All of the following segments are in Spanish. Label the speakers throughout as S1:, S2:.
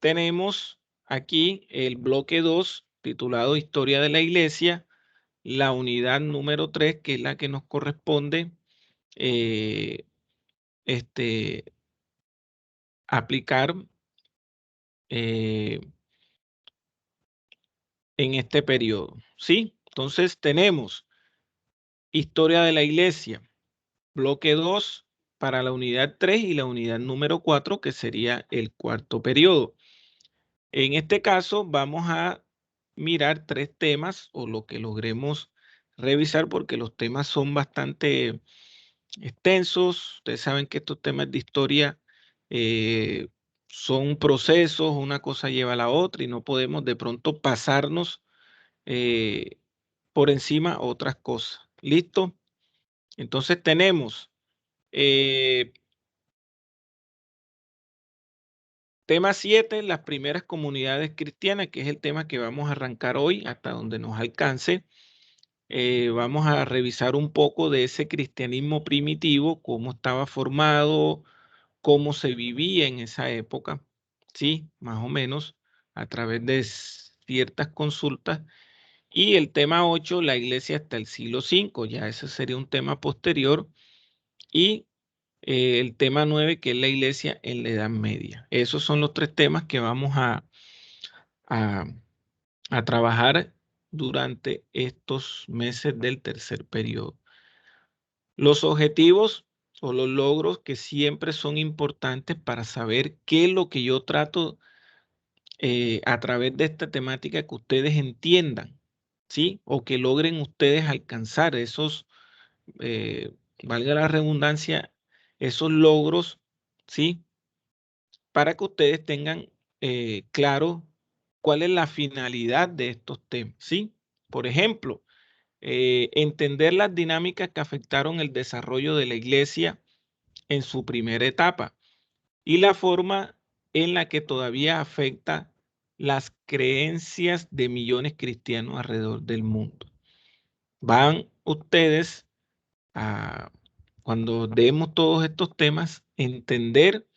S1: tenemos aquí el bloque 2 titulado Historia de la Iglesia, la unidad número 3, que es la que nos corresponde eh, aplicar eh, en este periodo. ¿Sí? Entonces tenemos Historia de la Iglesia, bloque 2 para la unidad 3 y la unidad número 4, que sería el cuarto periodo. En este caso vamos a mirar 3 temas o lo que logremos revisar porque los temas son bastante extensos. Ustedes saben que estos temas de historia eh, son procesos, una cosa lleva a la otra y no podemos de pronto pasarnos eh, por encima otras cosas. ¿Listo? Entonces tenemos eh, tema 7, las primeras comunidades cristianas, que es el tema que vamos a arrancar hoy hasta donde nos alcance. Vamos a revisar un poco de ese cristianismo primitivo, cómo estaba formado, cómo se vivía en esa época, ¿sí? Más o menos a través de ciertas consultas. Y el tema 8, la iglesia hasta el siglo V, ya ese sería un tema posterior. Y el tema 9, que es la iglesia en la Edad Media. Esos son los 3 temas que vamos a, a trabajar durante estos meses del tercer periodo. Los objetivos o los logros que siempre son importantes para saber qué es lo que yo trato a través de esta temática que ustedes entiendan, ¿sí? O que logren ustedes alcanzar esos, valga la redundancia, esos logros, ¿sí? Para que ustedes tengan claro cuál es la finalidad de estos temas, ¿sí? Por ejemplo, entender las dinámicas que afectaron el desarrollo de la iglesia en su primera etapa y la forma en la que todavía afecta las creencias de millones cristianos alrededor del mundo. Van ustedes a, cuando demos todos estos temas, entender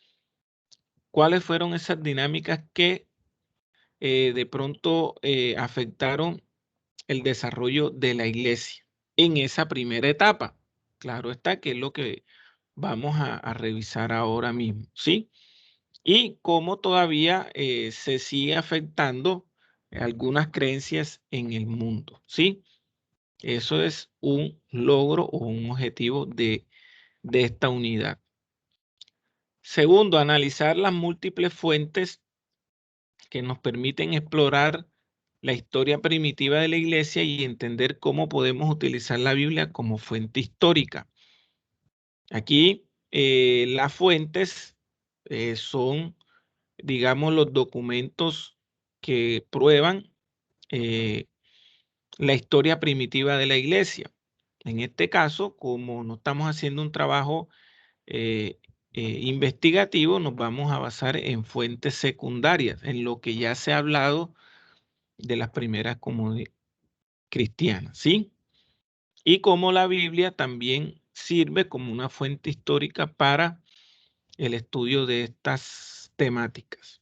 S1: cuáles fueron esas dinámicas que de pronto afectaron el desarrollo de la iglesia en esa primera etapa. Claro está que es lo que vamos a revisar ahora mismo, ¿sí? Y cómo todavía se sigue afectando algunas creencias en el mundo, ¿sí? Eso es un logro o un objetivo de esta unidad. Segundo, analizar las múltiples fuentes que nos permiten explorar la historia primitiva de la iglesia y entender cómo podemos utilizar la Biblia como fuente histórica. Aquí las fuentes son, digamos, los documentos que prueban eh, la historia primitiva de la iglesia. En este caso, como no estamos haciendo un trabajo eh, investigativo, nos vamos a basar en fuentes secundarias, en lo que ya se ha hablado de las primeras comunidades cristianas, ¿sí? Y como la Biblia también sirve como una fuente histórica para el estudio de estas temáticas.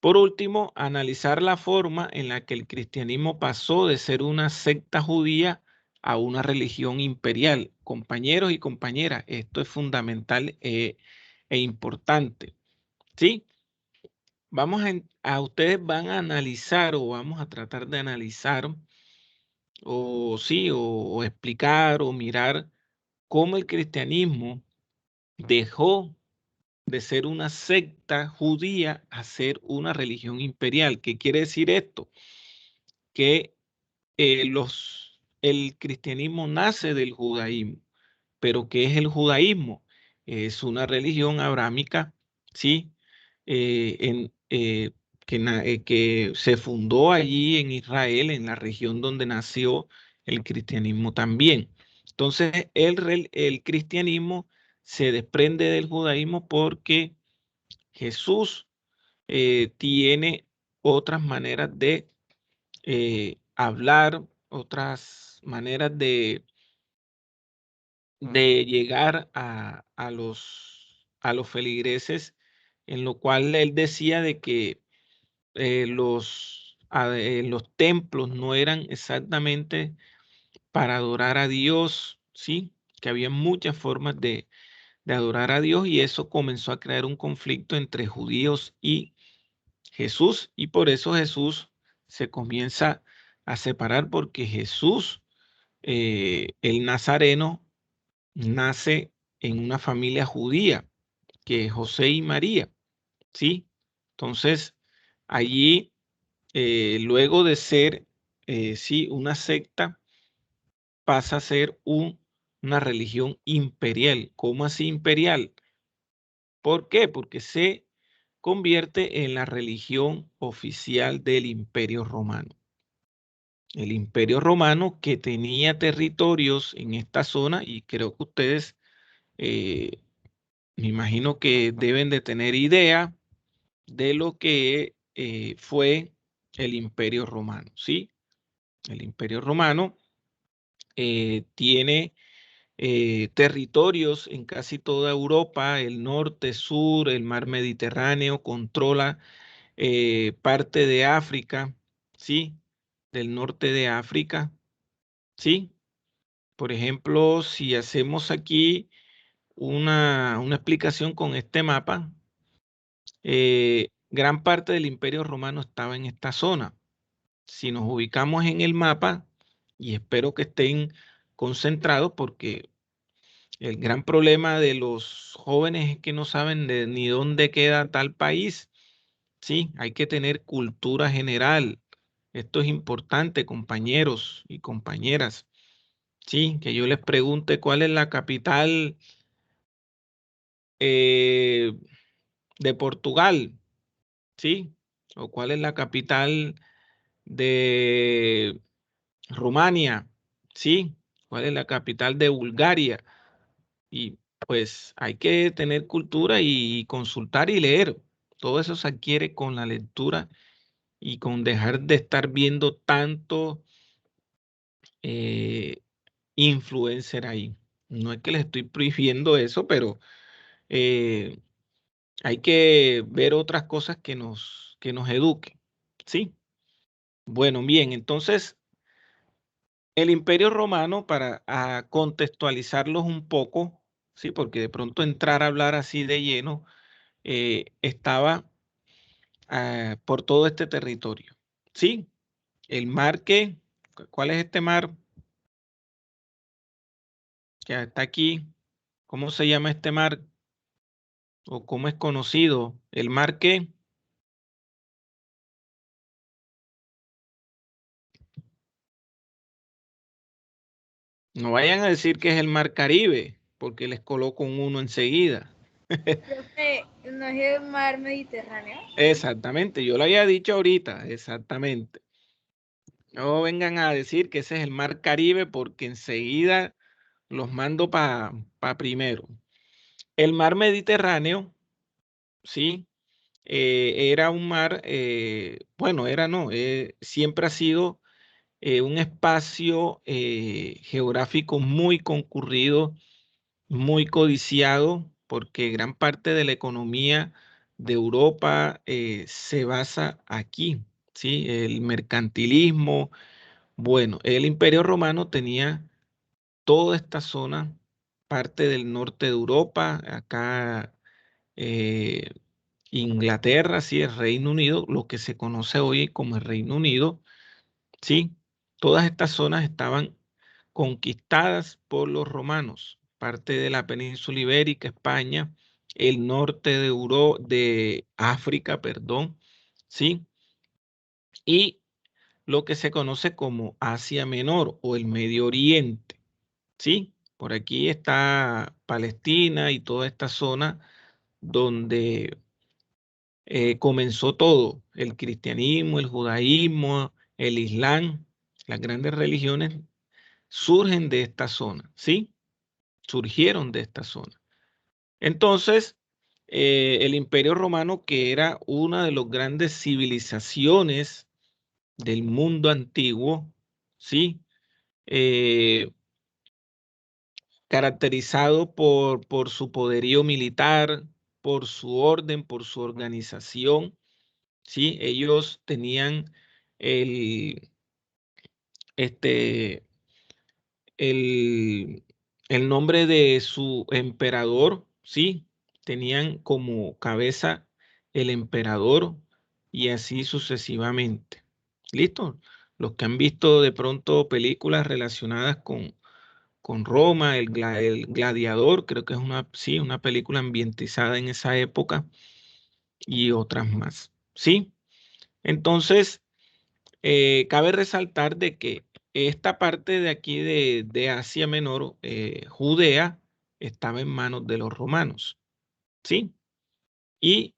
S1: Por último, analizar la forma en la que el cristianismo pasó de ser una secta judía a una religión imperial. Compañeros y compañeras, esto es fundamental e importante, ¿sí? Ustedes van a analizar o vamos a tratar de analizar o sí, o explicar o mirar cómo el cristianismo dejó de ser una secta judía a ser una religión imperial. ¿Qué quiere decir esto? Que el cristianismo nace del judaísmo, pero ¿qué es el judaísmo? Es una religión abrámica, ¿sí? Que se fundó allí en Israel, en la región donde nació el cristianismo también. Entonces, el cristianismo se desprende del judaísmo porque Jesús tiene otras maneras de hablar, otras maneras de llegar a los feligreses en lo cual él decía de que los templos no eran exactamente para adorar a Dios, ¿sí? Que había muchas formas de adorar a Dios y eso comenzó a crear un conflicto entre judíos y Jesús, y por eso Jesús se comienza a separar, porque Jesús, el Nazareno, nace en una familia judía, que es José y María, ¿sí? Entonces, allí, luego de ser, sí, una secta, pasa a ser una religión imperial. ¿Cómo así imperial? ¿Por qué? Porque se convierte en la religión oficial del Imperio Romano. El Imperio Romano, que tenía territorios en esta zona, y creo que ustedes, eh, me imagino que deben de tener idea de lo que fue el Imperio Romano, ¿sí? El Imperio Romano tiene territorios en casi toda Europa, el norte, sur, el mar Mediterráneo, controla parte de África, ¿sí? Del norte de África, ¿sí? Por ejemplo, si hacemos aquí una explicación con este mapa, gran parte del Imperio Romano estaba en esta zona. Si nos ubicamos en el mapa, y espero que estén concentrados, porque el gran problema de los jóvenes es que no saben ni dónde queda tal país. Sí, hay que tener cultura general. Esto es importante, compañeros y compañeras. Sí, que yo les pregunte cuál es la capital eh, de Portugal, ¿sí? O cuál es la capital de Rumania, ¿sí? ¿Cuál es la capital de Bulgaria? Y pues hay que tener cultura y consultar y leer. Todo eso se adquiere con la lectura y con dejar de estar viendo tanto eh, influencer ahí. No es que les estoy prohibiendo eso, pero eh, hay que ver otras cosas que nos eduquen. ¿Sí? Bueno, bien, entonces el Imperio Romano, para contextualizarlos un poco, sí, porque de pronto entrar a hablar así de lleno, estaba por todo este territorio. Sí, el mar que, ¿cuál es este mar que está aquí? ¿Cómo se llama este mar? ¿O cómo es conocido? El mar que, no vayan a decir que es el mar Caribe, porque les coloco un uno enseguida.
S2: Profe, ¿no es el mar Mediterráneo?
S1: Exactamente, yo lo había dicho ahorita, exactamente. No vengan a decir que ese es el mar Caribe, porque enseguida los mando para primero. El mar Mediterráneo, sí, era un mar, bueno, era no, siempre ha sido un espacio geográfico muy concurrido, muy codiciado, porque gran parte de la economía de Europa se basa aquí, ¿sí? El mercantilismo. Bueno, el Imperio Romano tenía toda esta zona, parte del norte de Europa, acá eh, Inglaterra, sí, el Reino Unido, lo que se conoce hoy como el Reino Unido, sí, todas estas zonas estaban conquistadas por los romanos, parte de la península ibérica, España, el norte de África, perdón, sí, y lo que se conoce como Asia Menor o el Medio Oriente, sí. Por aquí está Palestina y toda esta zona donde comenzó todo, el cristianismo, el judaísmo, el islam, las grandes religiones surgen de esta zona, ¿sí? Surgieron de esta zona. Entonces, el Imperio Romano, que era una de las grandes civilizaciones del mundo antiguo, ¿sí? Eh, Caracterizado por su poderío militar, por su orden, por su organización, ¿sí? Ellos tenían el, este, el, el nombre de su emperador, ¿sí? Tenían como cabeza el emperador y así sucesivamente. ¿Listo? Los que han visto de pronto películas relacionadas con Roma, el Gladiador, creo que es sí, una película ambientizada en esa época y otras más, ¿sí? Entonces, cabe resaltar de que esta parte de aquí de Asia Menor, Judea, estaba en manos de los romanos, ¿sí? Y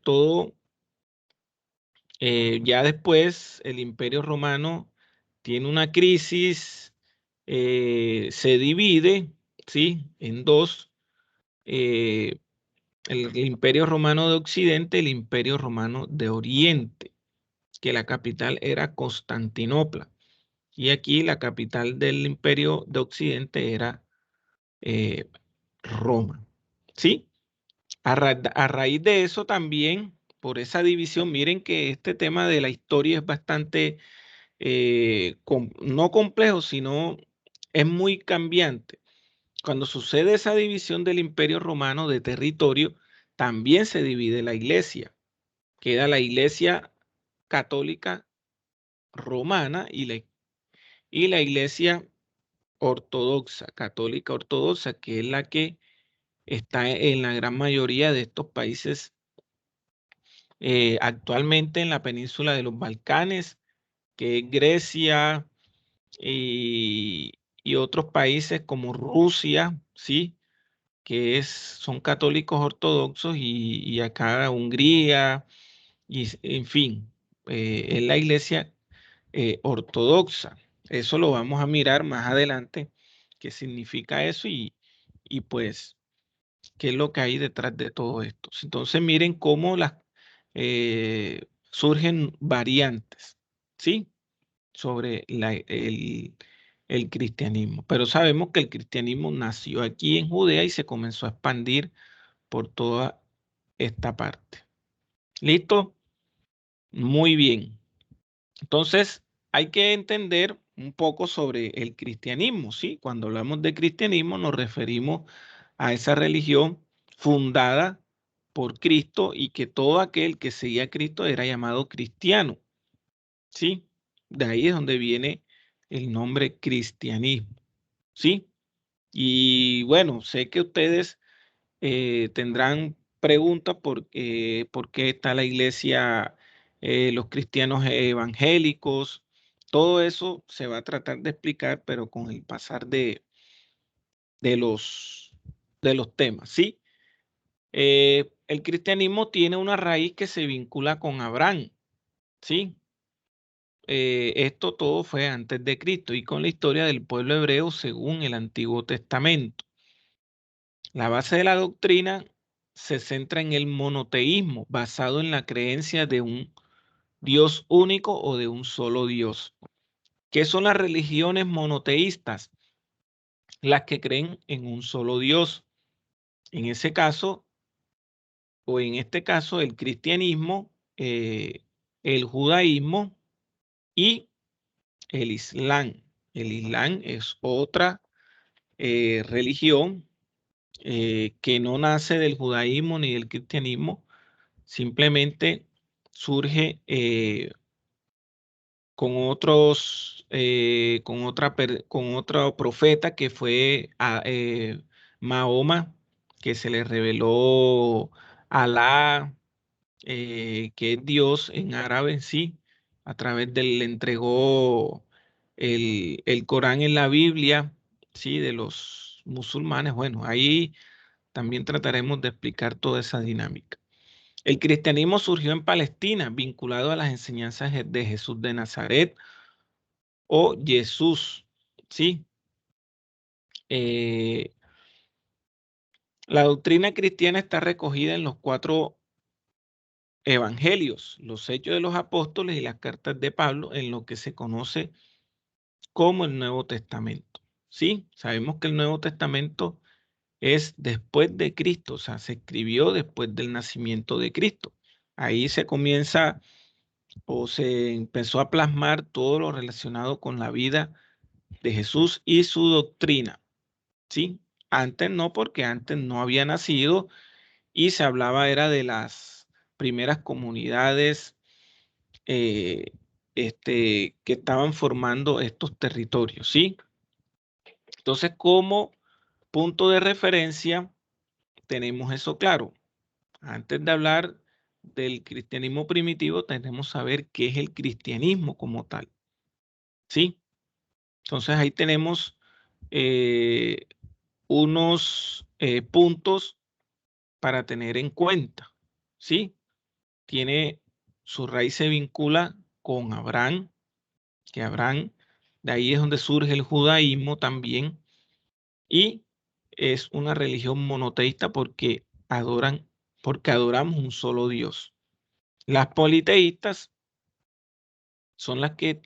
S1: todo, ya después el Imperio Romano tiene una crisis, se divide, ¿sí? En dos, eh, el Imperio Romano de Occidente, el Imperio Romano de Oriente, que la capital era Constantinopla. Y aquí la capital del Imperio de Occidente era Roma. ¿Sí? A raíz de eso también, por esa división, miren que este tema de la historia es bastante, no complejo, sino es muy cambiante. Cuando sucede esa división del Imperio Romano de territorio, también se divide la iglesia. Queda la iglesia católica romana y la iglesia ortodoxa, católica ortodoxa, que es la que está en la gran mayoría de estos países actualmente en la península de los Balcanes, que es Grecia y, y otros países como Rusia, ¿sí? Son católicos ortodoxos y acá Hungría, y en fin, es la iglesia ortodoxa. Eso lo vamos a mirar más adelante, qué significa eso y pues qué es lo que hay detrás de todo esto. Entonces miren cómo surgen variantes, ¿sí? Sobre el cristianismo. Pero sabemos que el cristianismo nació aquí en Judea y se comenzó a expandir por toda esta parte. ¿Listo? Muy bien. Entonces, hay que entender un poco sobre el cristianismo, ¿sí? Cuando hablamos de cristianismo nos referimos a esa religión fundada por Cristo y que todo aquel que seguía a Cristo era llamado cristiano, ¿sí? De ahí es donde viene el nombre cristianismo, ¿sí? Y bueno, sé que ustedes tendrán preguntas por qué está la iglesia, los cristianos evangélicos, todo eso se va a tratar de explicar, pero con el pasar de los, de los temas, ¿sí? El cristianismo tiene una raíz que se vincula con Abraham, ¿sí? Esto todo fue antes de Cristo y con la historia del pueblo hebreo según el Antiguo Testamento. La base de la doctrina se centra en el monoteísmo, basado en la creencia de un Dios único o de un solo Dios. ¿Qué son las religiones monoteístas? Las que creen en un solo Dios. En ese caso, o en este caso, el cristianismo, el judaísmo y el islam. El islam es otra religión que no nace del judaísmo ni del cristianismo, simplemente surge con con otro profeta que fue Mahoma, que se le reveló Alá, que es Dios en árabe en sí, a través le entregó el Corán en la Biblia, sí, de los musulmanes. Bueno, ahí también trataremos de explicar toda esa dinámica. El cristianismo surgió en Palestina, vinculado a las enseñanzas de Jesús de Nazaret o Jesús, ¿sí? Eh, la doctrina cristiana está recogida en los 4 evangelios, los hechos de los apóstoles y las cartas de Pablo, en lo que se conoce como el Nuevo Testamento, ¿sí? Sabemos que el Nuevo Testamento es después de Cristo, o sea, se escribió después del nacimiento de Cristo. Ahí se comienza o se empezó a plasmar todo lo relacionado con la vida de Jesús y su doctrina, ¿sí? Antes no, porque antes no había nacido y se hablaba era de las primeras comunidades que estaban formando estos territorios, ¿sí? Entonces, como punto de referencia, tenemos eso claro. Antes de hablar del cristianismo primitivo, tenemos que saber qué es el cristianismo como tal, ¿sí? Entonces, ahí tenemos unos puntos para tener en cuenta, ¿sí? Tiene su raíz se vincula con Abraham, que Abraham, de ahí es donde surge el judaísmo también, y es una religión monoteísta porque adoramos un solo Dios. Las politeístas son las que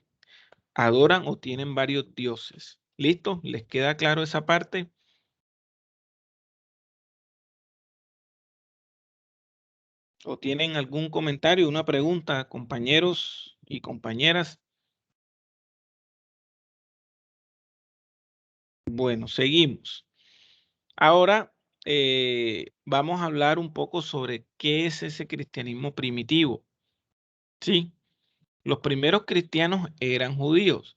S1: adoran o tienen varios dioses. ¿Listo? ¿Les queda claro esa parte? ¿O tienen algún comentario, una pregunta, compañeros y compañeras? Bueno, seguimos. Ahora vamos a hablar un poco sobre qué es ese cristianismo primitivo. Sí, los primeros cristianos eran judíos.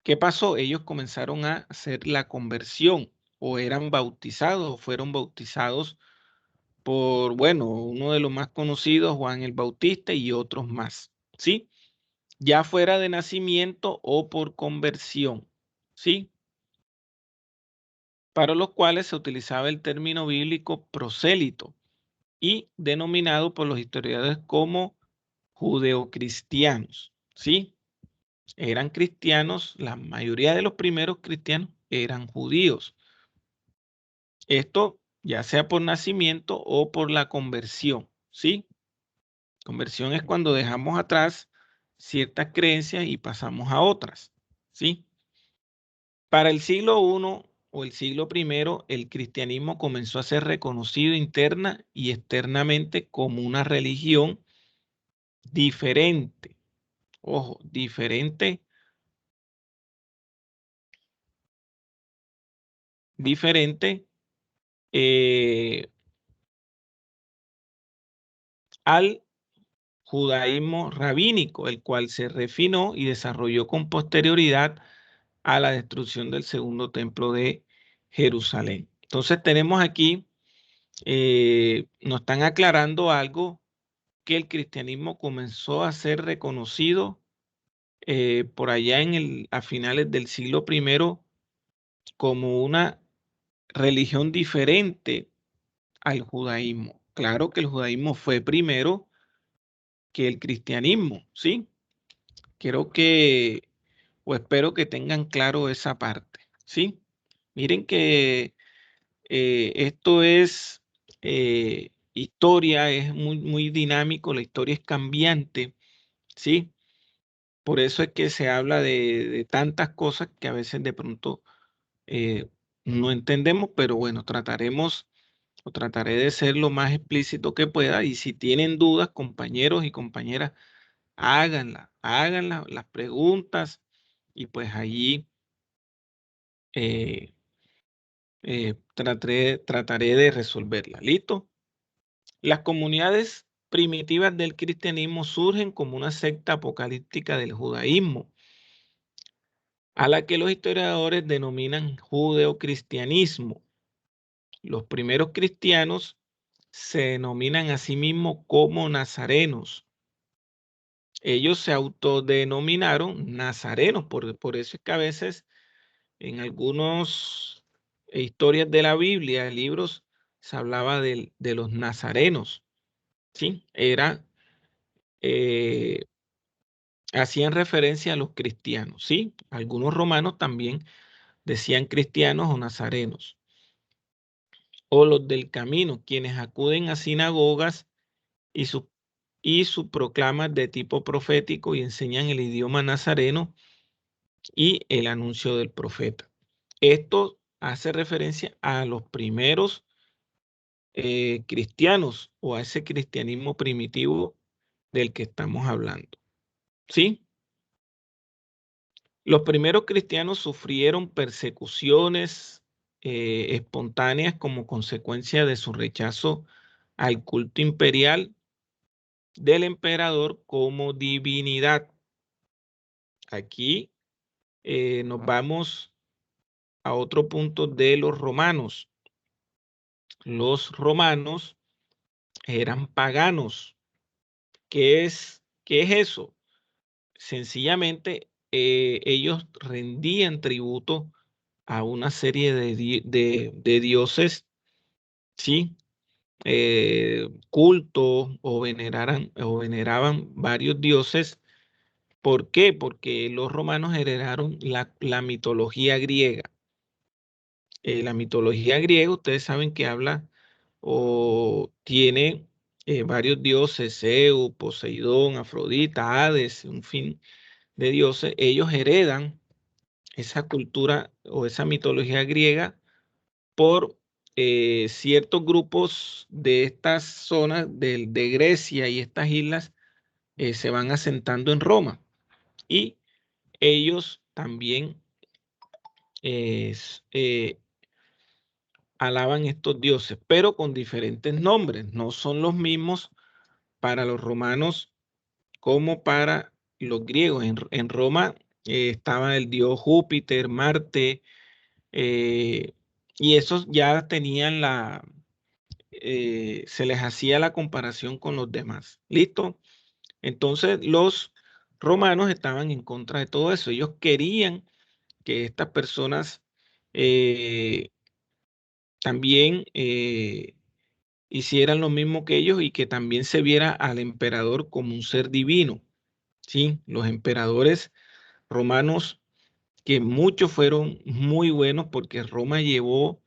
S1: ¿Qué pasó? Ellos comenzaron a hacer la conversión o eran bautizados o fueron bautizados por, bueno, uno de los más conocidos, Juan el Bautista y otros más. ¿Sí? Ya fuera de nacimiento o por conversión. ¿Sí? Para los cuales se utilizaba el término bíblico prosélito y denominado por los historiadores como judeocristianos, ¿sí? Eran cristianos, la mayoría de los primeros cristianos eran judíos. Esto ya sea por nacimiento o por la conversión, ¿sí? Conversión es cuando dejamos atrás ciertas creencias y pasamos a otras, ¿sí? Para el siglo I o el siglo I, el cristianismo comenzó a ser reconocido interna y externamente como una religión diferente. Ojo, diferente eh, al judaísmo rabínico, el cual se refinó y desarrolló con posterioridad a la destrucción del segundo templo de Jerusalén. Entonces tenemos aquí, nos están aclarando algo, que el cristianismo comenzó a ser reconocido por allá a finales del siglo I como una religión diferente al judaísmo. Claro que el judaísmo fue primero que el cristianismo, ¿sí? Quiero que, o espero que tengan claro esa parte, ¿sí? Miren que esto es historia, es muy, muy dinámico, la historia es cambiante, ¿sí? Por eso es que se habla de tantas cosas que a veces de pronto no entendemos, pero bueno, trataremos o trataré de ser lo más explícito que pueda. Y si tienen dudas, compañeros y compañeras, háganla, las preguntas y pues allí trataré de resolverla. ¿Listo? Las comunidades primitivas del cristianismo surgen como una secta apocalíptica del judaísmo, a la que los historiadores denominan judeocristianismo. Los primeros cristianos se denominan a sí mismos como nazarenos. Ellos se autodenominaron nazarenos, por eso es que a veces en algunas historias de la Biblia, libros, se hablaba de los nazarenos, ¿sí? Eh, hacían referencia a los cristianos, ¿sí? Algunos romanos también decían cristianos o nazarenos. O los del camino, quienes acuden a sinagogas y su proclamas de tipo profético y enseñan el idioma nazareno y el anuncio del profeta. Esto hace referencia a los primeros cristianos o a ese cristianismo primitivo del que estamos hablando. ¿Sí? Los primeros cristianos sufrieron persecuciones espontáneas como consecuencia de su rechazo al culto imperial del emperador como divinidad. Aquí nos vamos a otro punto de los romanos. Los romanos eran paganos. ¿Qué es eso? Sencillamente, ellos rendían tributo a una serie de dioses, ¿sí? Culto o veneraban varios dioses. ¿Por qué? Porque los romanos heredaron la mitología griega. La mitología griega, ustedes saben que habla o tiene varios dioses, Zeus, Poseidón, Afrodita, Hades, un fin de dioses. Ellos heredan esa cultura o esa mitología griega por ciertos grupos de estas zonas de Grecia y estas islas se van asentando en Roma y ellos también alaban estos dioses, pero con diferentes nombres. No son los mismos para los romanos como para los griegos. En Roma estaba el dios Júpiter, Marte, y esos ya tenían se les hacía la comparación con los demás. ¿Listo? Entonces los romanos estaban en contra de todo eso. Ellos querían que estas personas eh, también hicieran lo mismo que ellos y que también se viera al emperador como un ser divino. ¿Sí? Los emperadores romanos, que muchos fueron muy buenos porque Roma llevó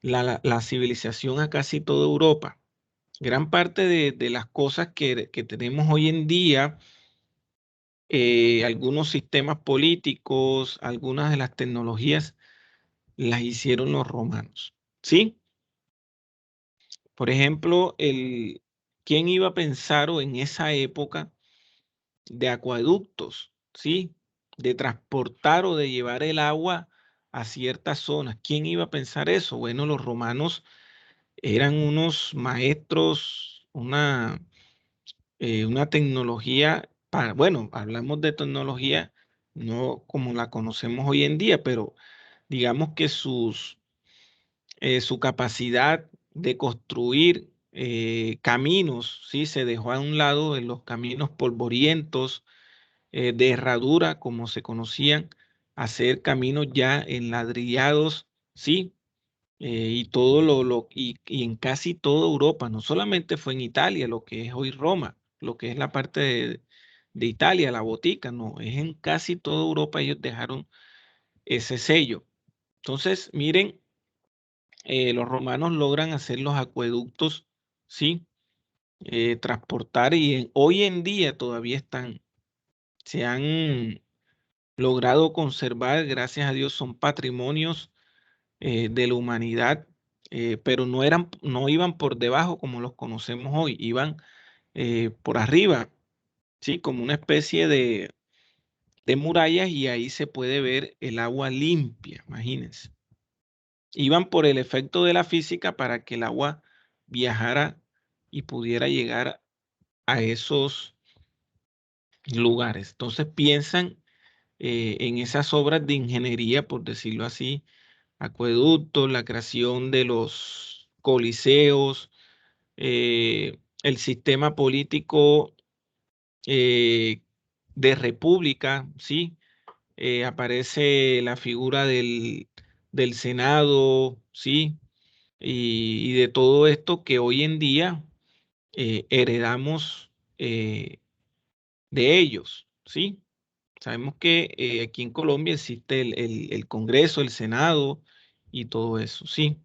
S1: la civilización a casi toda Europa. Gran parte de las cosas que tenemos hoy en día, algunos sistemas políticos, algunas de las tecnologías, las hicieron los romanos. ¿Sí? Por ejemplo, ¿quién iba a pensar o en esa época de acueductos, ¿sí? De transportar o de llevar el agua a ciertas zonas? ¿Quién iba a pensar eso? Bueno, los romanos eran unos maestros, una tecnología, bueno, hablamos de tecnología no como la conocemos hoy en día, pero digamos que su capacidad de construir caminos, ¿sí? Se dejó a un lado en los caminos polvorientos, de herradura, como se conocían, hacer caminos ya enladrillados, ¿sí? Y todo y en casi toda Europa, no solamente fue en Italia, lo que es hoy Roma, lo que es la parte de Italia, la botica, no, es en casi toda Europa ellos dejaron ese sello. Entonces, miren, los romanos logran hacer los acueductos, ¿sí? Transportar hoy en día todavía se han logrado conservar, gracias a Dios, son patrimonios de la humanidad, pero no iban por debajo como los conocemos hoy, iban por arriba, ¿sí? Como una especie de murallas y ahí se puede ver el agua limpia, imagínense. Iban por el efecto de la física para que el agua viajara y pudiera llegar a esos lugares. Entonces piensan en esas obras de ingeniería, por decirlo así, acueductos, la creación de los coliseos, el sistema político eh, de república, ¿sí? Aparece la figura del Senado, ¿sí? Y de todo esto que hoy en día heredamos de ellos, ¿sí? Sabemos que aquí en Colombia existe el Congreso, el Senado y todo eso, ¿sí?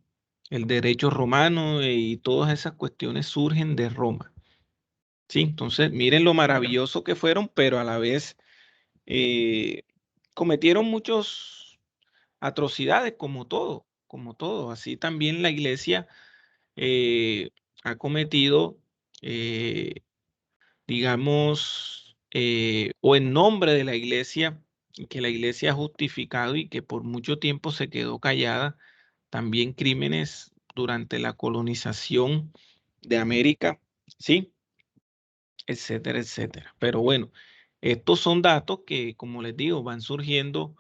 S1: El derecho romano y todas esas cuestiones surgen de Roma, ¿sí? Entonces, miren lo maravilloso que fueron, pero a la vez eh, cometieron muchas atrocidades, como todo. como todo. Así también la iglesia ha cometido, digamos, o en nombre de la iglesia, que la iglesia ha justificado y que por mucho tiempo se quedó callada, también crímenes durante la colonización de América, ¿sí? Etcétera, etcétera. Pero bueno, estos son datos que, como les digo, van surgiendo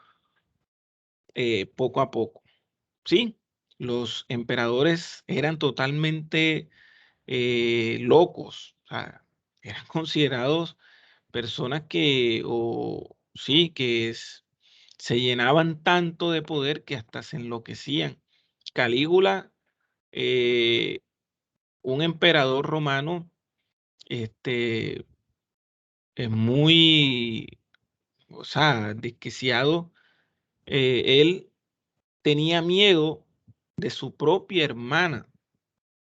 S1: poco a poco, ¿sí? Los emperadores eran totalmente locos, o sea, eran considerados personas que, o sí, se llenaban tanto de poder que hasta se enloquecían. Calígula, eh, un emperador romano, este, es muy, o sea, desquiciado. Él tenía miedo de su propia hermana,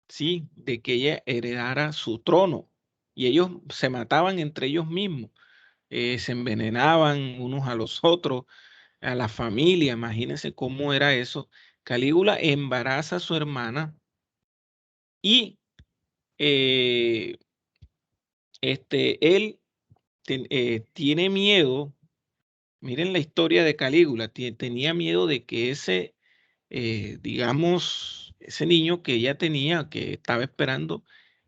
S1: sí, de que ella heredara su trono. Y ellos se mataban entre ellos mismos, se envenenaban unos a los otros, a la familia. Imagínense cómo era eso. Calígula embaraza a su hermana y eh, él tiene miedo. Miren la historia de Calígula. Tenía miedo de que digamos, ese niño que ella tenía, que estaba esperando,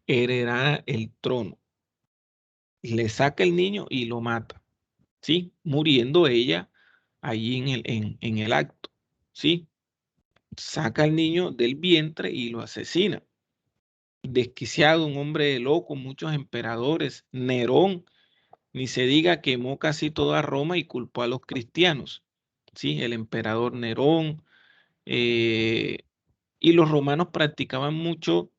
S1: heredara el trono. Le saca el niño y lo mata, ¿sí? Muriendo ella allí en el acto, ¿sí? Saca al niño del vientre y lo asesina. Desquiciado, un hombre loco, muchos emperadores, Nerón, ni se diga, quemó casi toda Roma y culpó a los cristianos, ¿sí? El emperador Nerón, y los romanos practicaban mucho,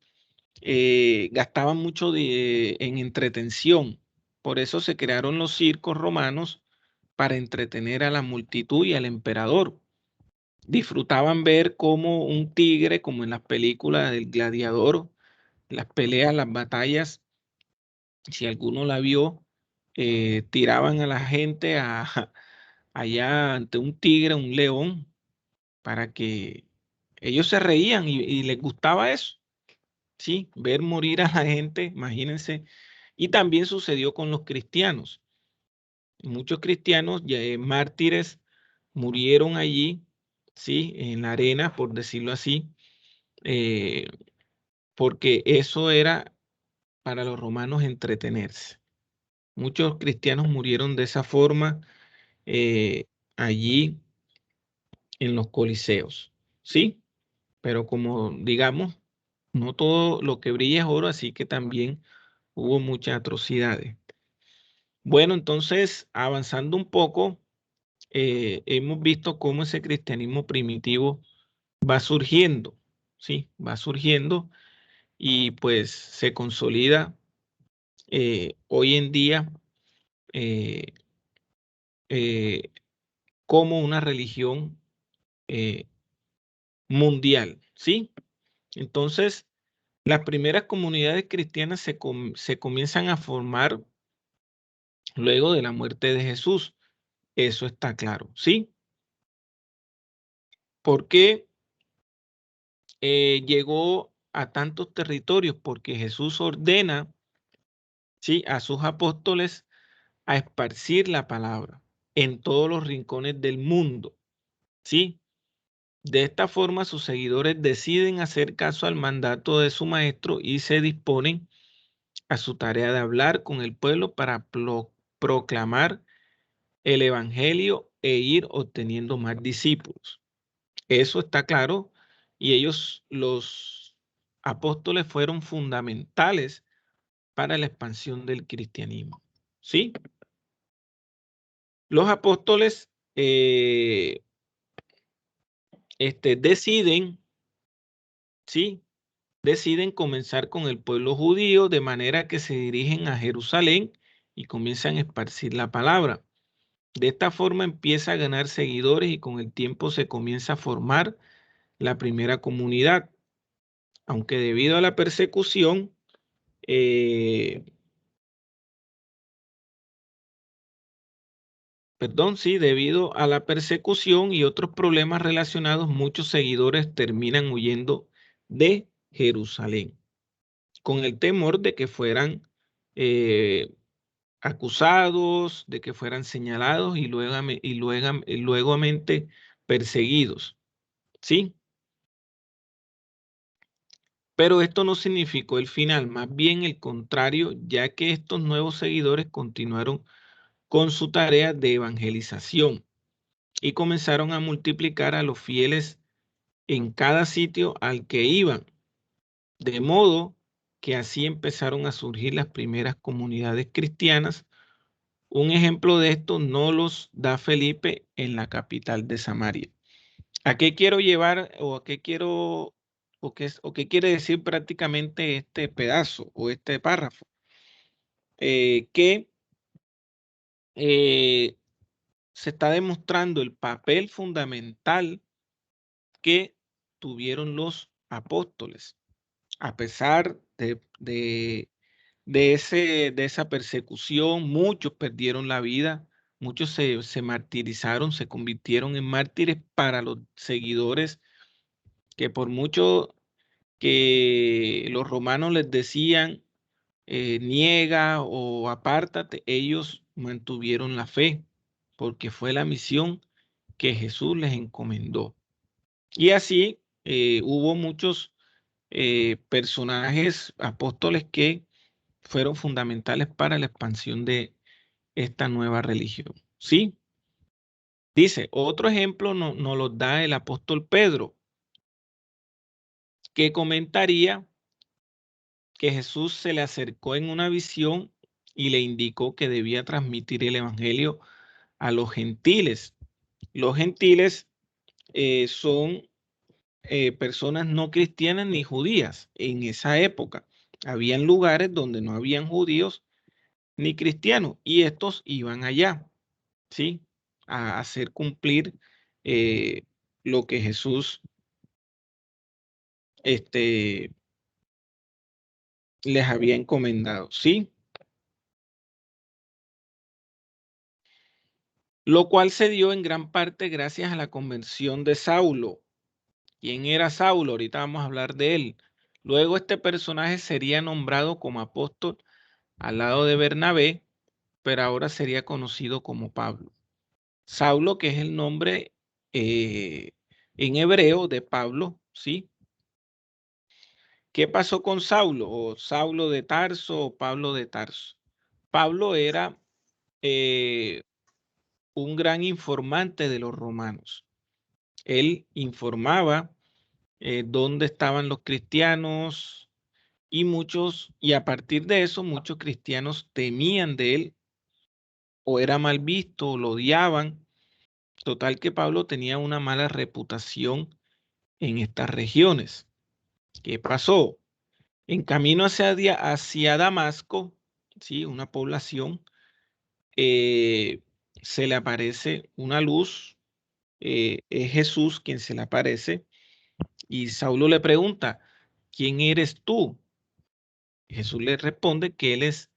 S1: gastaban mucho en entretención. Por eso se crearon los circos romanos para entretener a la multitud y al emperador. Disfrutaban ver cómo un tigre, como en las películas del gladiador, las peleas, las batallas, si alguno la vio, tiraban a la gente allá ante un tigre, un león, para que ellos se reían y les gustaba eso, ¿sí? Ver morir a la gente, imagínense. Y también sucedió con los cristianos. Muchos cristianos, mártires, murieron allí, ¿sí? En la arena, por decirlo así, eh, porque eso era para los romanos entretenerse. Muchos cristianos murieron de esa forma eh, allí en los coliseos, ¿sí? Pero como digamos, no todo lo que brilla es oro, así que también hubo muchas atrocidades. Bueno, entonces, avanzando un poco, hemos visto cómo ese cristianismo primitivo va surgiendo, ¿sí? Va surgiendo y pues se consolida hoy en día eh, eh, como una religión eh, mundial, ¿sí? Entonces, las primeras comunidades cristianas se comienzan a formar luego de la muerte de Jesús. Eso está claro, ¿sí? ¿Por qué llegó a tantos territorios? Porque Jesús ordena, ¿sí?, a sus apóstoles a esparcir la palabra en todos los rincones del mundo, ¿sí? De esta forma, sus seguidores deciden hacer caso al mandato de su maestro y se disponen a su tarea de hablar con el pueblo para proclamar el evangelio e ir obteniendo más discípulos. Eso está claro. Y ellos, los apóstoles, fueron fundamentales para la expansión del cristianismo. ¿Sí? Los apóstoles deciden, ¿sí?, deciden comenzar con el pueblo judío, de manera que se dirigen a Jerusalén y comienzan a esparcir la palabra. De esta forma empieza a ganar seguidores y con el tiempo se comienza a formar la primera comunidad. Aunque debido a la persecución, eh, debido a la persecución y otros problemas relacionados, muchos seguidores terminan huyendo de Jerusalén, con el temor de que fueran acusados, de que fueran señalados y luego perseguidos, ¿sí? Pero esto no significó el final, más bien el contrario, ya que estos nuevos seguidores continuaron con su tarea de evangelización y comenzaron a multiplicar a los fieles en cada sitio al que iban, de modo que así empezaron a surgir las primeras comunidades cristianas. Un ejemplo de esto nos los da Felipe en la capital de Samaria. ¿A qué quiero llevar o a qué quiero o qué quiere decir prácticamente este pedazo o este párrafo? Que se está demostrando el papel fundamental que tuvieron los apóstoles, a pesar de esa persecución. Muchos perdieron la vida, muchos se martirizaron, se convirtieron en mártires para los seguidores, que por mucho que los romanos les decían niega o apártate, ellos mantuvieron la fe, porque fue la misión que Jesús les encomendó. Y así hubo muchos personajes, apóstoles, que fueron fundamentales para la expansión de esta nueva religión. ¿Sí? Dice, otro ejemplo nos lo da el apóstol Pedro, que comentaría que Jesús se le acercó en una visión y le indicó que debía transmitir el evangelio a los gentiles. Los gentiles son personas no cristianas ni judías en esa época. Habían lugares donde no habían judíos ni cristianos y estos iban allá, ¿sí? A hacer cumplir lo que Jesús les había encomendado, ¿sí? Lo cual se dio en gran parte gracias a la conversión de Saulo. ¿Quién era Saulo? Ahorita vamos a hablar de él. Luego este personaje sería nombrado como apóstol al lado de Bernabé, pero ahora sería conocido como Pablo. Saulo, que es el nombre en hebreo de Pablo, ¿sí? ¿Qué pasó con Saulo? O Saulo de Tarso o Pablo de Tarso. Pablo era un gran informante de los romanos. Él informaba dónde estaban los cristianos y a partir de eso muchos cristianos temían de él o era mal visto o lo odiaban. Total que Pablo tenía una mala reputación en estas regiones. ¿Qué pasó? En camino hacia Damasco, ¿sí? Una población, se le aparece una luz, es Jesús quien se le aparece, y Saulo le pregunta, ¿quién eres tú? Jesús le responde que él es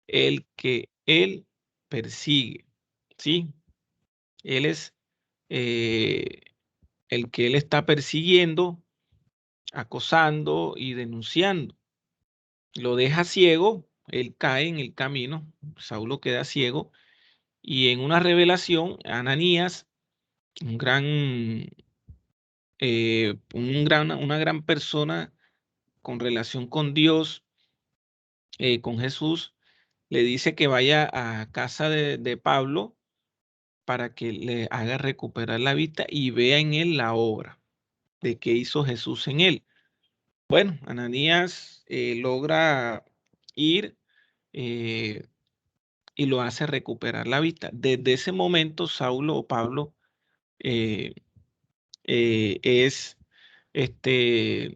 S1: el que él persigue, ¿sí? Él es eh, el que él está persiguiendo, acosando y denunciando. Lo deja ciego, él cae en el camino, Saulo queda ciego, y en una revelación, Ananías, una gran persona con relación con Dios, con Jesús, le dice que vaya a casa de Pablo para que le haga recuperar la vista y vea en él la obra de que hizo Jesús en él. Bueno, Ananías logra ir eh, y lo hace recuperar la vista. Desde ese momento, Saulo o Pablo eh, es, ve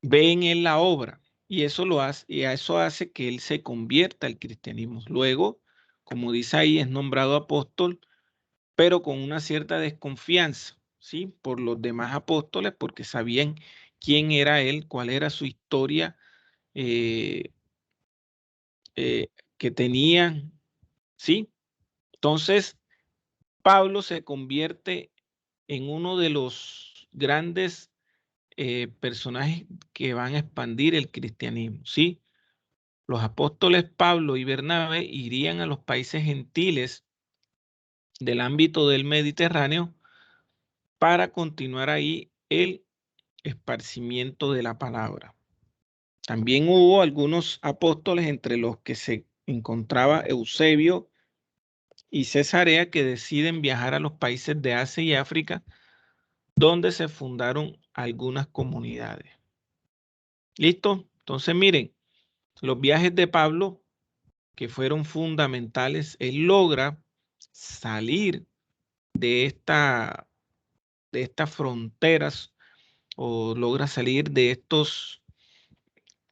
S1: en él la obra y eso lo hace, y a eso hace que él se convierta al cristianismo. Luego, como dice ahí, es nombrado apóstol, pero con una cierta desconfianza, ¿sí? Por los demás apóstoles, porque sabían quién era él, cuál era su historia eh, que tenían, ¿sí? Entonces, Pablo se convierte en uno de los grandes personajes que van a expandir el cristianismo, ¿sí? Los apóstoles Pablo y Bernabé irían a los países gentiles del ámbito del Mediterráneo para continuar ahí el esparcimiento de la palabra. También hubo algunos apóstoles, entre los que se encontraba Eusebio y Cesarea, que deciden viajar a los países de Asia y África, donde se fundaron algunas comunidades. ¿Listo? Entonces, miren, los viajes de Pablo, que fueron fundamentales, él logra salir de estas fronteras, o logra salir de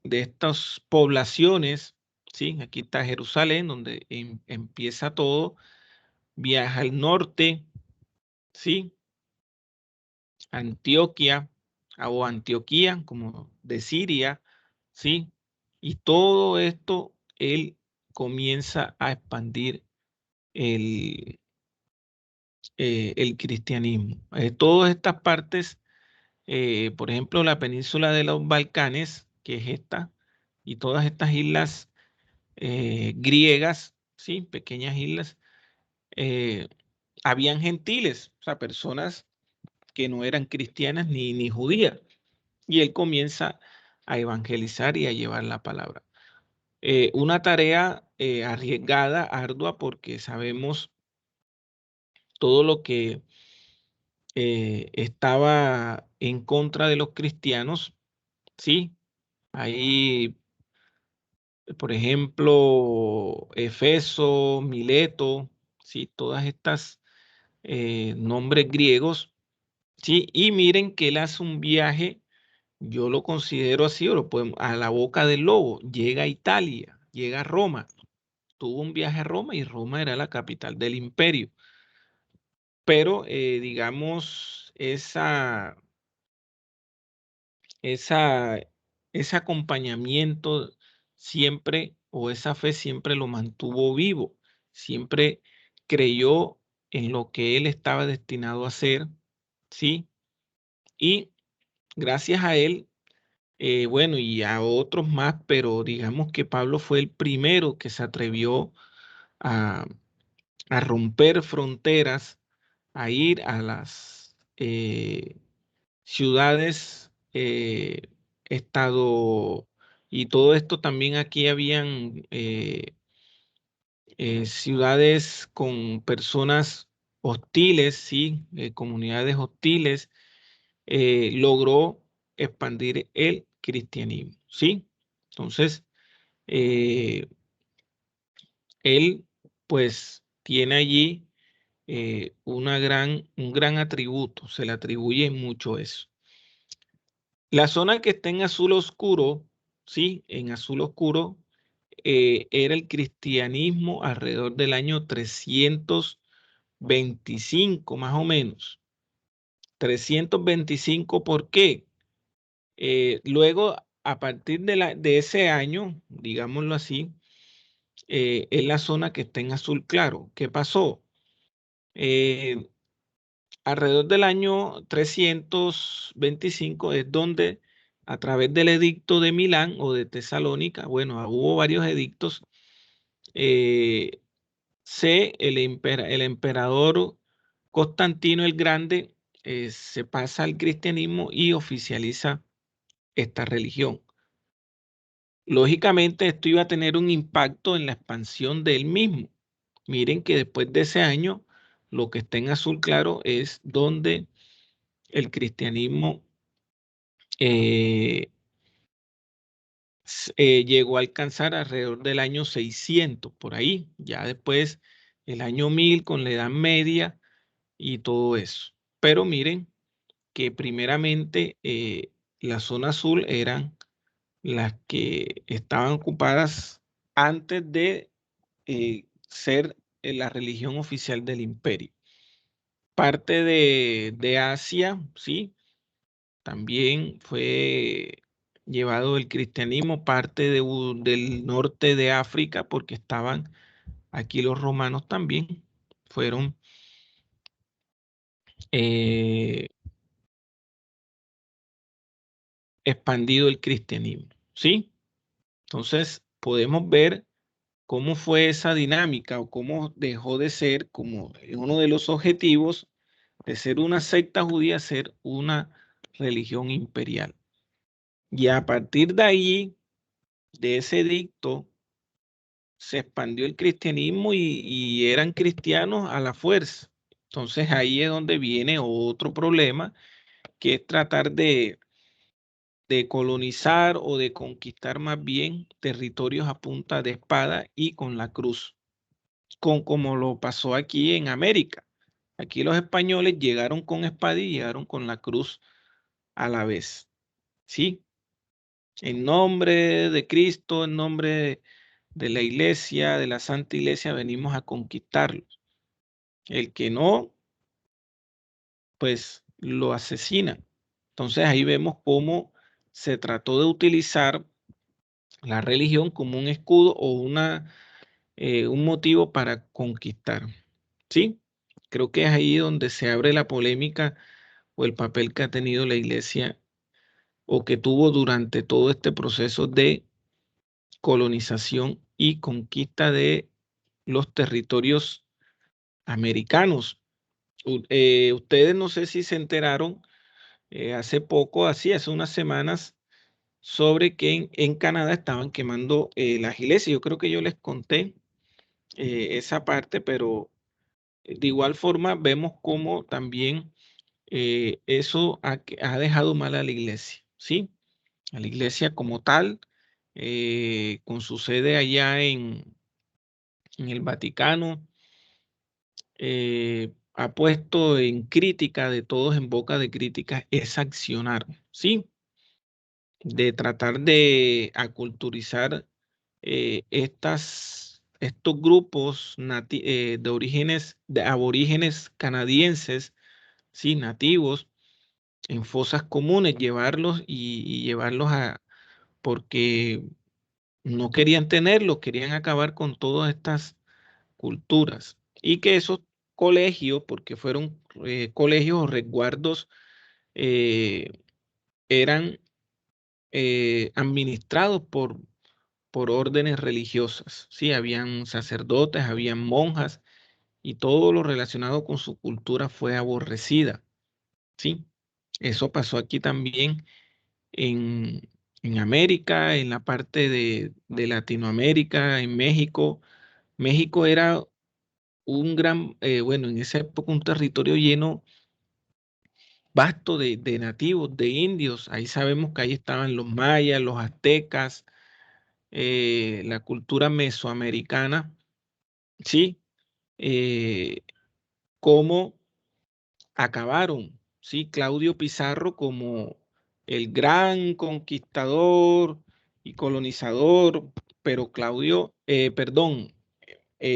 S1: estas poblaciones, ¿sí? Aquí está Jerusalén, donde empieza todo, viaja al norte, ¿sí? Antioquia o Antioquía, como de Siria, ¿sí? Y todo esto, él comienza a expandir el, el cristianismo. Todas estas partes, por ejemplo, la península de los Balcanes, que es esta, y todas estas islas griegas, ¿sí? Pequeñas islas, habían gentiles, o sea, personas que no eran cristianas ni judías, y él comienza a evangelizar y a llevar la palabra. Una tarea arriesgada, ardua, porque sabemos todo lo que estaba en contra de los cristianos, ¿sí? Ahí, por ejemplo, Efeso, Mileto, ¿sí? Todas estas nombres griegos, ¿sí? Y miren que él hace un viaje, yo lo considero así, o lo podemos, a la boca del lobo, llega a Italia, llega a Roma, tuvo un viaje a Roma, y Roma era la capital del imperio. Pero, digamos, esa, ese acompañamiento siempre, o esa fe siempre lo mantuvo vivo, siempre creyó en lo que él estaba destinado a hacer, ¿sí? Y gracias a él, bueno, y a otros más, pero digamos que Pablo fue el primero que se atrevió a, a romper fronteras, a ir a las ciudades, estado, y todo esto también aquí habían ciudades con personas hostiles, sí, comunidades hostiles, logró expandir el cristianismo, ¿sí? Entonces, eh, él pues tiene allí un gran atributo, se le atribuye mucho eso. La zona que está en azul oscuro, sí, en azul oscuro, era el cristianismo alrededor del año 325, más o menos. 325, ¿por qué? Luego, a partir de ese año, digámoslo así, es la zona que está en azul claro. ¿Qué pasó? Eh, Alrededor del año 325 es donde, a través del edicto de Milán o de Tesalónica, bueno, hubo varios edictos, eh, el emperador Constantino el Grande se pasa al cristianismo y oficializa esta religión. Lógicamente, esto iba a tener un impacto en la expansión de él mismo. Miren que después de ese año, lo que está en azul claro es donde el cristianismo eh, llegó a alcanzar alrededor del año 600, por ahí. Ya después, el año 1000 con la Edad Media y todo eso. Pero miren que primeramente la zona azul eran las que estaban ocupadas antes de ser la religión oficial del imperio. Parte de Asia, sí, también fue llevado el cristianismo, parte del norte de África, porque estaban aquí los romanos también, fueron expandido el cristianismo, ¿sí? Entonces, podemos ver cómo fue esa dinámica o cómo dejó de ser, como uno de los objetivos de ser una secta judía, ser una religión imperial. Y a partir de ahí, de ese edicto, se expandió el cristianismo y eran cristianos a la fuerza. Entonces ahí es donde viene otro problema, que es tratar de colonizar o de conquistar más bien territorios a punta de espada y con la cruz, como lo pasó aquí en América. Aquí los españoles llegaron con espada y llegaron con la cruz a la vez. ¿Sí? En nombre de Cristo, en nombre de la iglesia, de la Santa Iglesia, venimos a conquistarlos. El que no, pues lo asesinan. Entonces ahí vemos cómo se trató de utilizar la religión como un escudo o un motivo para conquistar. ¿Sí? Creo que es ahí donde se abre la polémica o el papel que ha tenido la iglesia o que tuvo durante todo este proceso de colonización y conquista de los territorios americanos. Ustedes no sé si se enteraron hace poco, hace unas semanas, sobre que en Canadá estaban quemando las iglesias. Yo creo que yo les conté esa parte, pero de igual forma vemos cómo también eso ha dejado mal a la iglesia, ¿sí? A la iglesia como tal, con su sede allá en el Vaticano, ha puesto en crítica de todos, en boca de críticas, es accionar, ¿sí? De tratar de aculturizar estos grupos de orígenes, de aborígenes canadienses, ¿sí? Nativos, en fosas comunes, llevarlos y llevarlos porque no querían tenerlos, querían acabar con todas estas culturas. Y que esos colegios, porque fueron colegios o resguardos, eh, eran administrados por órdenes religiosas. Sí, habían sacerdotes, habían monjas y todo lo relacionado con su cultura fue aborrecida. Sí, eso pasó aquí también en, en América, en la parte de Latinoamérica, en México. México era un gran, bueno, en esa época un territorio lleno, vasto de nativos, de indios. Ahí sabemos que ahí estaban los mayas, los aztecas, la cultura mesoamericana, ¿sí? Eh, cómo acabaron, ¿sí? Claudio Pizarro como el gran conquistador y colonizador, pero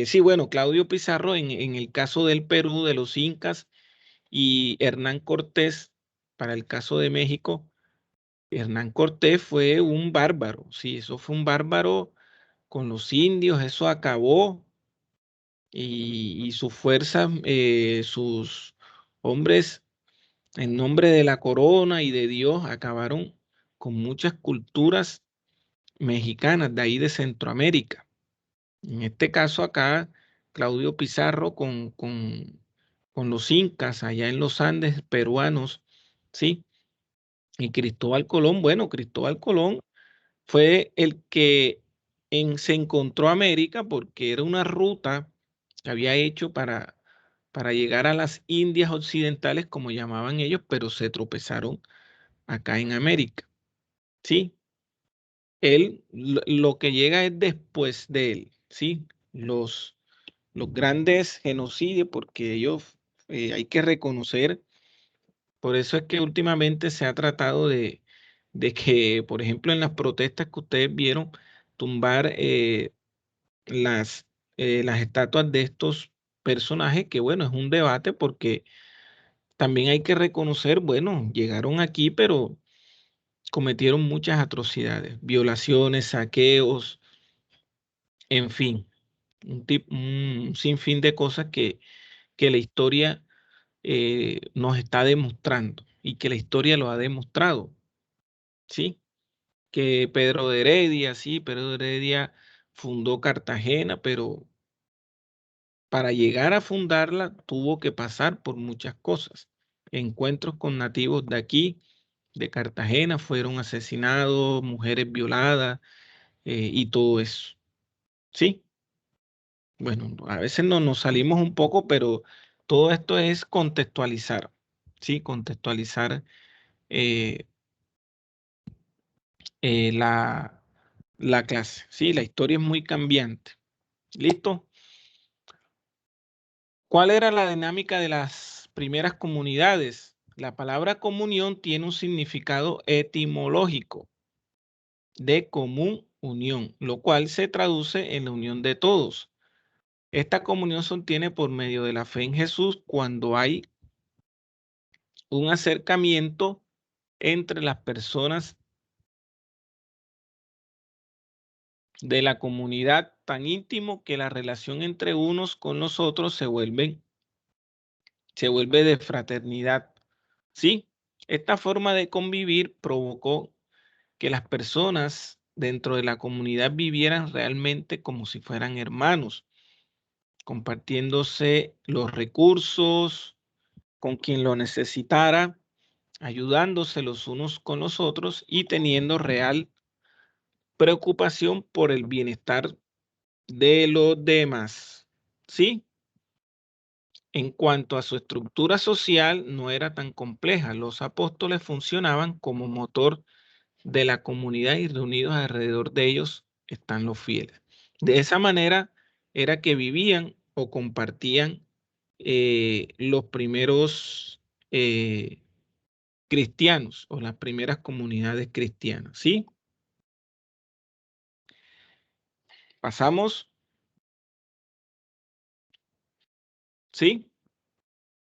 S1: sí, bueno, Claudio Pizarro en el caso del Perú, de los incas, y Hernán Cortés, para el caso de México, Hernán Cortés fue un bárbaro, sí, eso fue un bárbaro con los indios, eso acabó y sus fuerzas, sus hombres en nombre de la corona y de Dios acabaron con muchas culturas mexicanas de ahí de Centroamérica. En este caso acá, Claudio Pizarro con los incas allá en los Andes peruanos, ¿sí? Y Cristóbal Colón, bueno, Cristóbal Colón fue el que se encontró América porque era una ruta que había hecho para llegar a las Indias occidentales, como llamaban ellos, pero se tropezaron acá en América. ¿Sí? Él, lo que llega es después de él, ¿sí? Los grandes genocidios, porque ellos hay que reconocer, por eso es que últimamente se ha tratado de que, por ejemplo, en las protestas que ustedes vieron, tumbar las, las estatuas de estos personajes, que bueno, es un debate porque también hay que reconocer, bueno, llegaron aquí, pero cometieron muchas atrocidades, violaciones, saqueos, en fin, un sinfín de cosas que que la historia nos está demostrando y que la historia lo ha demostrado, ¿sí? Que Pedro de Heredia, sí, Pedro de Heredia fundó Cartagena, pero para llegar a fundarla tuvo que pasar por muchas cosas. Encuentros con nativos de aquí, de Cartagena, fueron asesinados, mujeres violadas y todo eso. ¿Sí? Bueno, a veces nos salimos un poco, pero todo esto es contextualizar, ¿sí? Contextualizar eh, la clase, ¿sí? La historia es muy cambiante. ¿Listo? ¿Cuál era la dinámica de las primeras comunidades? La palabra comunión tiene un significado etimológico de común unión, lo cual se traduce en la unión de todos. Esta comunión se obtiene por medio de la fe en Jesús cuando hay un acercamiento entre las personas de la comunidad tan íntimo que la relación entre unos con los otros se vuelve de fraternidad. ¿Sí? Esta forma de convivir provocó que las personas dentro de la comunidad vivieran realmente como si fueran hermanos, compartiéndose los recursos con quien lo necesitara, ayudándose los unos con los otros y teniendo real preocupación por el bienestar de los demás. ¿Sí? En cuanto a su estructura social, no era tan compleja. Los apóstoles funcionaban como motor de la comunidad y reunidos alrededor de ellos están los fieles. De esa manera era que vivían o compartían los primeros cristianos o las primeras comunidades cristianas. ¿Sí? Pasamos. ¿Sí?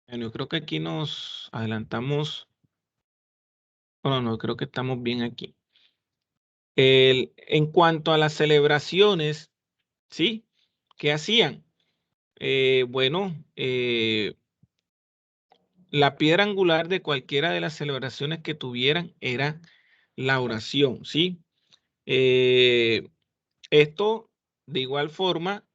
S1: Bueno, yo creo que aquí nos adelantamos. Bueno, no, creo que estamos bien aquí. En cuanto a las celebraciones, ¿sí? ¿Qué hacían? Bueno, la piedra angular de cualquiera de las celebraciones que tuvieran era la oración, ¿sí? Esto, de igual forma,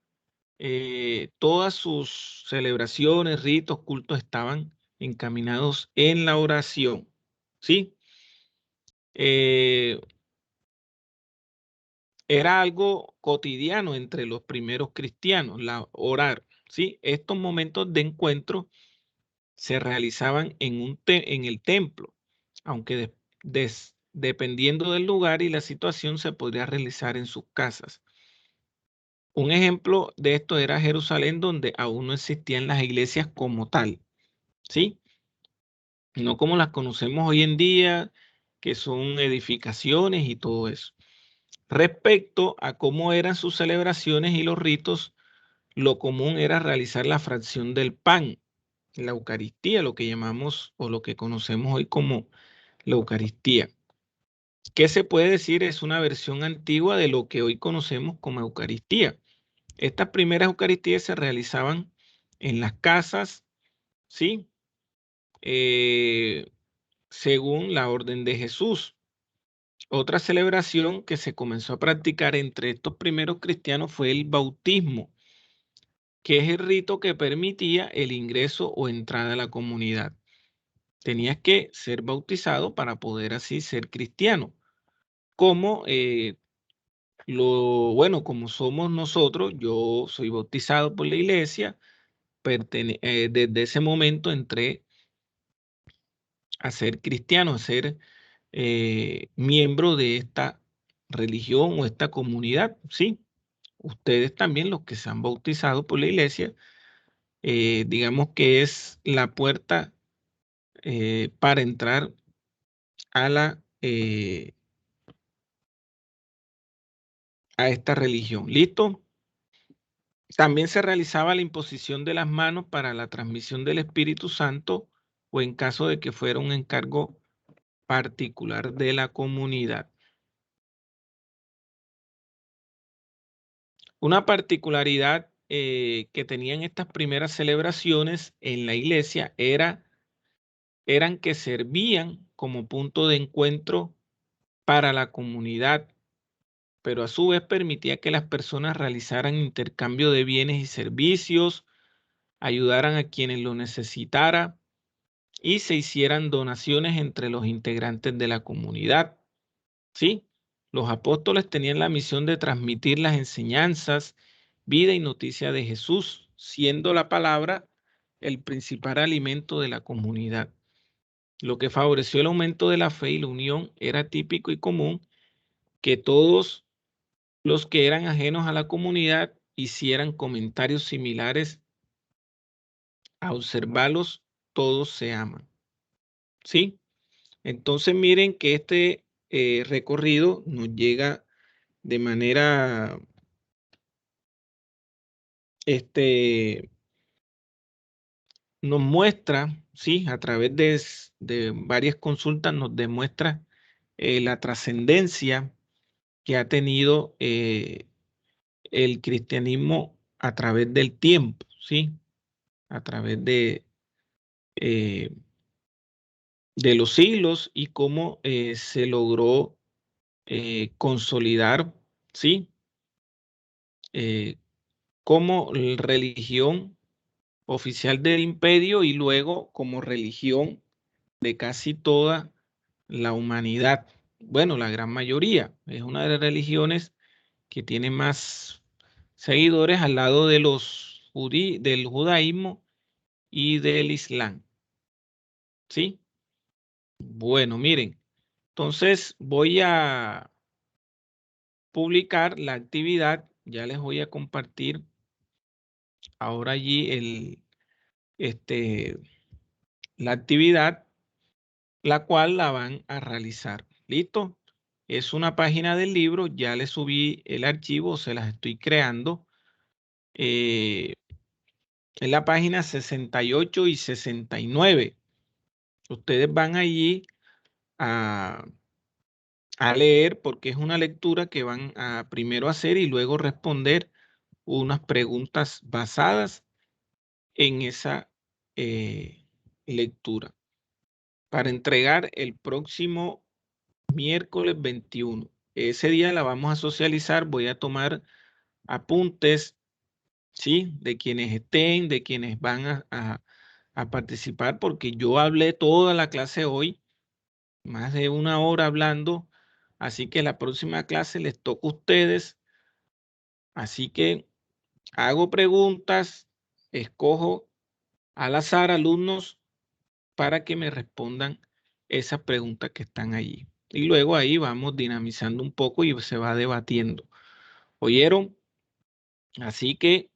S1: todas sus celebraciones, ritos, cultos estaban encaminados en la oración, ¿sí? Era algo cotidiano entre los primeros cristianos, orar, ¿sí? Estos momentos de encuentro se realizaban en el templo, aunque dependiendo del lugar y la situación se podría realizar en sus casas. Un ejemplo de esto era Jerusalén, donde aún no existían las iglesias como tal, ¿sí? No como las conocemos hoy en día, que son edificaciones y todo eso. Respecto a cómo eran sus celebraciones y los ritos, lo común era realizar la fracción del pan, la Eucaristía, lo que llamamos o lo que conocemos hoy como la Eucaristía. ¿Qué se puede decir? Es una versión antigua de lo que hoy conocemos como Eucaristía. Estas primeras Eucaristías se realizaban en las casas, ¿sí? Según la orden de Jesús. Otra celebración que se comenzó a practicar entre estos primeros cristianos fue el bautismo, que es el rito que permitía el ingreso o entrada a la comunidad. Tenías que ser bautizado para poder así ser cristiano. Como como somos nosotros, yo soy bautizado por la iglesia, desde ese momento entré a ser cristiano, a ser miembro de esta religión o esta comunidad, ¿sí? Ustedes también, los que se han bautizado por la iglesia, digamos que es la puerta para entrar a a esta religión. ¿Listo? También se realizaba la imposición de las manos para la transmisión del Espíritu Santo o en caso de que fuera un encargo particular de la comunidad. Una particularidad que tenían estas primeras celebraciones en la iglesia eran que servían como punto de encuentro para la comunidad, pero a su vez permitía que las personas realizaran intercambio de bienes y servicios, ayudaran a quienes lo necesitaran y se hicieran donaciones entre los integrantes de la comunidad. ¿Sí? Los apóstoles tenían la misión de transmitir las enseñanzas, vida y noticia de Jesús, siendo la palabra el principal alimento de la comunidad. Lo que favoreció el aumento de la fe y la unión era típico y común que todos los que eran ajenos a la comunidad hicieran comentarios similares. A observarlos, todos se aman. ¿Sí? Entonces miren que este recorrido nos llega de manera, nos muestra, ¿sí? A través de varias consultas nos demuestra la trascendencia que ha tenido el cristianismo a través del tiempo, ¿sí? A través eh, de los siglos y cómo se logró consolidar, ¿sí? Como religión oficial del imperio y luego como religión de casi toda la humanidad. Bueno, la gran mayoría. Es una de las religiones que tiene más seguidores al lado de del judaísmo y del islam. ¿Sí? Bueno, miren. Entonces voy a publicar la actividad. Ya les voy a compartir ahora allí la actividad, la cual la van a realizar. ¿Listo? Es una página del libro, ya le subí el archivo, se las estoy creando. En la página 68 y 69. Ustedes van allí a, a leer porque es una lectura que van a primero hacer y luego responder unas preguntas basadas en esa lectura para entregar el próximo miércoles 21. Ese día la vamos a socializar, voy a tomar apuntes, ¿sí? De quienes estén, de quienes van a participar, porque yo hablé toda la clase hoy, más de una hora hablando, así que la próxima clase les toca a ustedes, así que hago preguntas, escojo al azar alumnos para que me respondan esas preguntas que están allí. Y luego ahí vamos dinamizando un poco y se va debatiendo. ¿Oyeron? Así que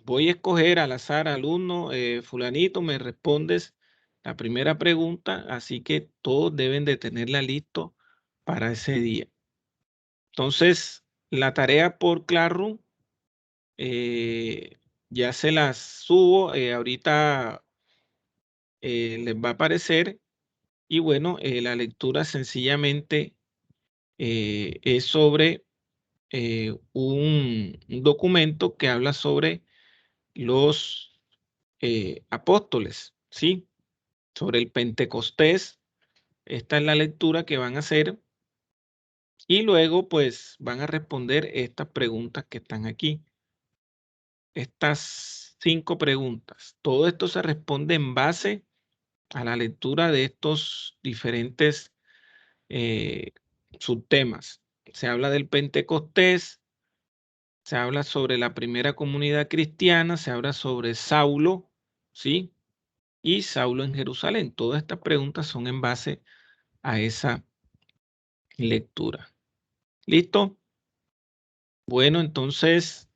S1: voy a escoger al azar alumno, fulanito, me respondes la primera pregunta, así que todos deben de tenerla listo para ese día. Entonces, la tarea por Classroom ya se las subo, ahorita les va a aparecer y bueno, la lectura sencillamente es sobre un documento que habla sobre los apóstoles, ¿sí? Sobre el Pentecostés. Esta es la lectura que van a hacer y luego pues van a responder estas preguntas que están aquí. Estas 5 preguntas. Todo esto se responde en base a la lectura de estos diferentes subtemas. Se habla del Pentecostés, se habla sobre la primera comunidad cristiana, se habla sobre Saulo, ¿sí? Y Saulo en Jerusalén. Todas estas preguntas son en base a esa lectura. ¿Listo? Bueno, entonces